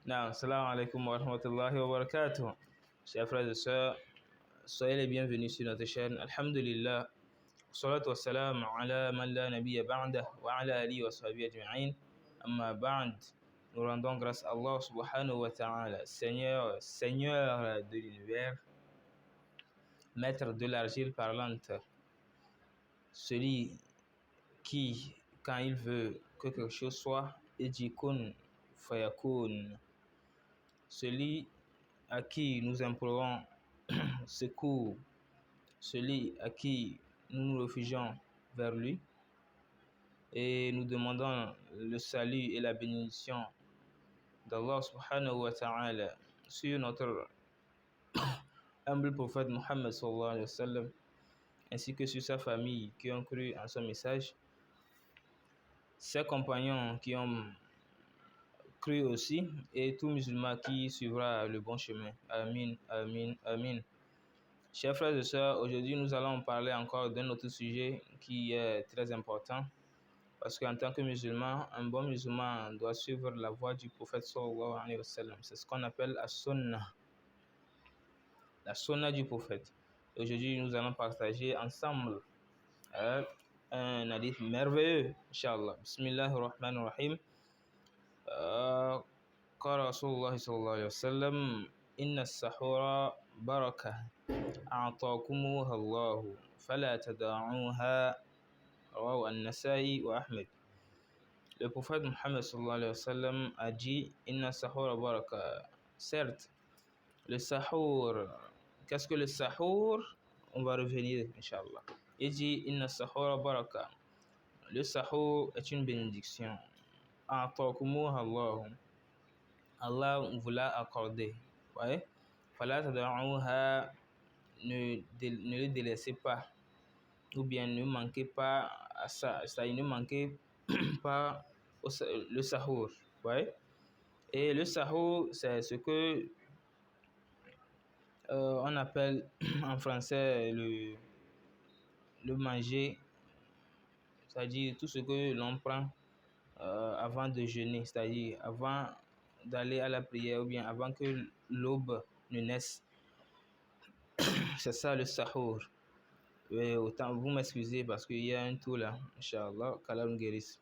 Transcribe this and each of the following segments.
Naam, salam alaikum wa rahmatullahi wa barakatuh. Chers frères et sœurs, soyez les bienvenus sur notre chaîne. Alhamdulillah, salatu wa salam ala man la nabiyya ba'dah wa ala alihi wa sahbihi ajma'in. Amma ba'd, nous rendons grâce à Allah subhanahu wa ta'ala, Seigneur de l'univers, maître de l'argile parlante, celui qui, quand il veut que quelque chose soit, il dit kun fayakun. Celui à qui nous implorons secours, celui à qui nous nous réfugions vers lui et nous demandons le salut et la bénédiction d'Allah subhanahu wa ta'ala sur notre humble prophète Muhammad sallallahu alayhi wa sallam ainsi que sur sa famille qui ont cru en son message, ses compagnons qui ont cru aussi et tout musulman qui suivra le bon chemin. Amin, amin, amin. Chers frères et sœurs, aujourd'hui nous allons parler encore d'un autre sujet qui est très important parce qu'en tant que musulman, un bon musulman doit suivre la voie du prophète sallallahu alayhi wa sallam. C'est ce qu'on appelle la sunna du prophète. Aujourd'hui nous allons partager ensemble un hadith merveilleux, Inch'Allah. Bismillahirrahmanirrahim. قال رسول الله صلى الله عليه وسلم إن السحور بركة أعطاكموها الله فلا تدعوها رواه النسائي وأحمد. Le prophète Muhammad sallallahu alayhi wa sallam a dit Inna sahura baraka. Certes, le sahur, qu'est-ce que le sahur? On va revenir, Inch'Allah. Il dit Inna sahura baraka. Le sahur est une bénédiction. A'taqumuha Allah. Allah vous l'a accordé. Ouais. Fala tad'uha, ne le délaissez pas. Ou bien ne manquez pas à ça. C'est-à-dire ne manquez pas le sahur. Ouais. Et le sahur, c'est ce que on appelle en français le manger. C'est-à-dire tout ce que l'on prend avant de jeûner, c'est-à-dire avant d'aller à la prière ou bien avant que l'aube ne naisse. C'est ça le sahur. Et autant vous m'excuser parce qu'il y a un tout là, Inch'Allah, qu'Allah nous guérisse.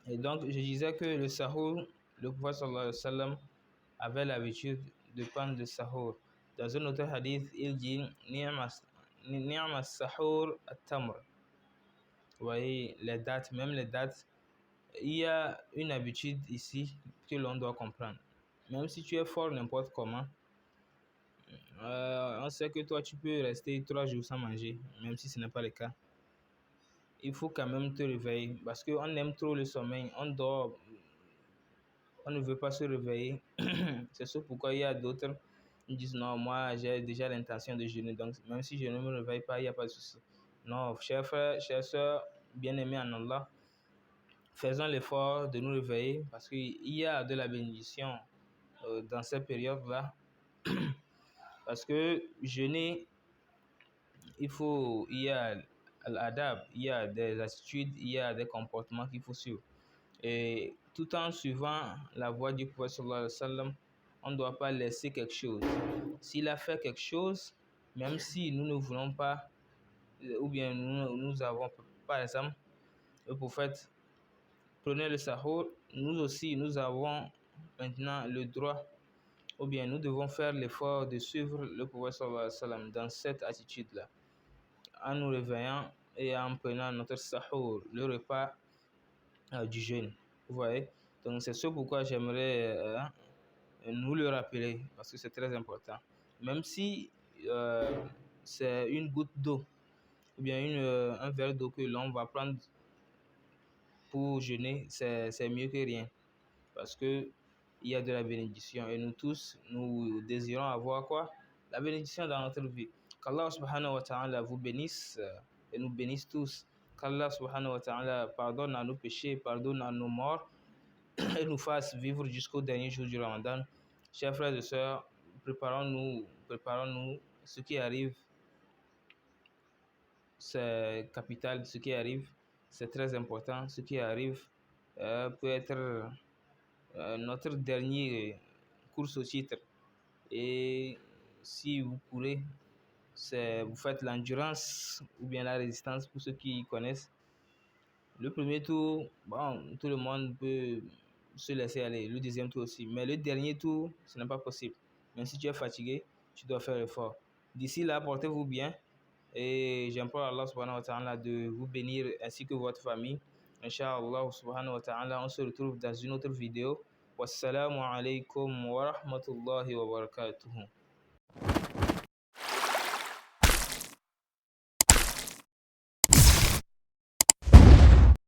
Et donc, je disais que le sahur, le prophète sallallahu alayhi wa sallam avait l'habitude de prendre le sahur. Dans un autre hadith, il dit Ni'mas sahur at-tamr. Vous voyez, les dates, même les dates, il y a une habitude ici que l'on doit comprendre. Même si tu es fort n'importe comment, on sait que toi tu peux rester 3 jours sans manger, même si ce n'est pas le cas. Il faut quand même te réveiller parce qu'on aime trop le sommeil, on dort, on ne veut pas se réveiller. C'est ça pourquoi il y a d'autres qui disent non, moi j'ai déjà l'intention de jeûner, donc même si je ne me réveille pas, il n'y a pas de souci. Non, chers frères, chères sœurs, bien-aimés en Allah, faisons l'effort de nous réveiller parce qu'il y a de la bénédiction dans cette période-là. Parce que jeûner, il y a l'adab, il y a des attitudes, il y a des comportements qu'il faut suivre. Et tout en suivant la voie du prophète sallallahu alayhi wa sallam, on ne doit pas laisser quelque chose. S'il a fait quelque chose, même si nous ne voulons pas, ou bien nous avons, par exemple, le prophète prenait le sahur, nous aussi, nous avons maintenant le droit, ou bien nous devons faire l'effort de suivre le prophète sallallahu alayhi wa sallam dans cette attitude-là, en nous réveillant et en prenant notre sahur, le repas du jeûne. Vous voyez? Donc c'est ce pourquoi j'aimerais nous le rappeler, parce que c'est très important. Même si c'est une goutte d'eau, ou bien un verre d'eau que l'on va prendre pour jeûner, c'est mieux que rien. Parce que il y a de la bénédiction. Et nous tous, nous désirons avoir quoi? La bénédiction dans notre vie. Qu'Allah subhanahu wa ta'ala vous bénisse et nous bénisse tous. Qu'Allah subhanahu wa ta'ala pardonne à nos péchés, pardonne à nos morts et nous fasse vivre jusqu'au dernier jour du Ramadan. Chers frères et sœurs, préparons-nous. Ce qui arrive, c'est capital. Ce qui arrive, c'est très important. Ce qui arrive peut être notre dernier course au titre. Et si vous pourrez, vous faites l'endurance ou bien la résistance pour ceux qui connaissent. Le premier tour, bon, tout le monde peut se laisser aller. Le deuxième tour aussi. Mais le dernier tour, ce n'est pas possible. Même si tu es fatigué, tu dois faire l'effort. D'ici là, portez-vous bien. Et j'implore Allah subhanahu wa ta'ala de vous bénir ainsi que votre famille. Inch'Allah subhanahu wa ta'ala, on se retrouve dans une autre vidéo. Wassalamu alaikum wa rahmatullahi wa barakatuhu.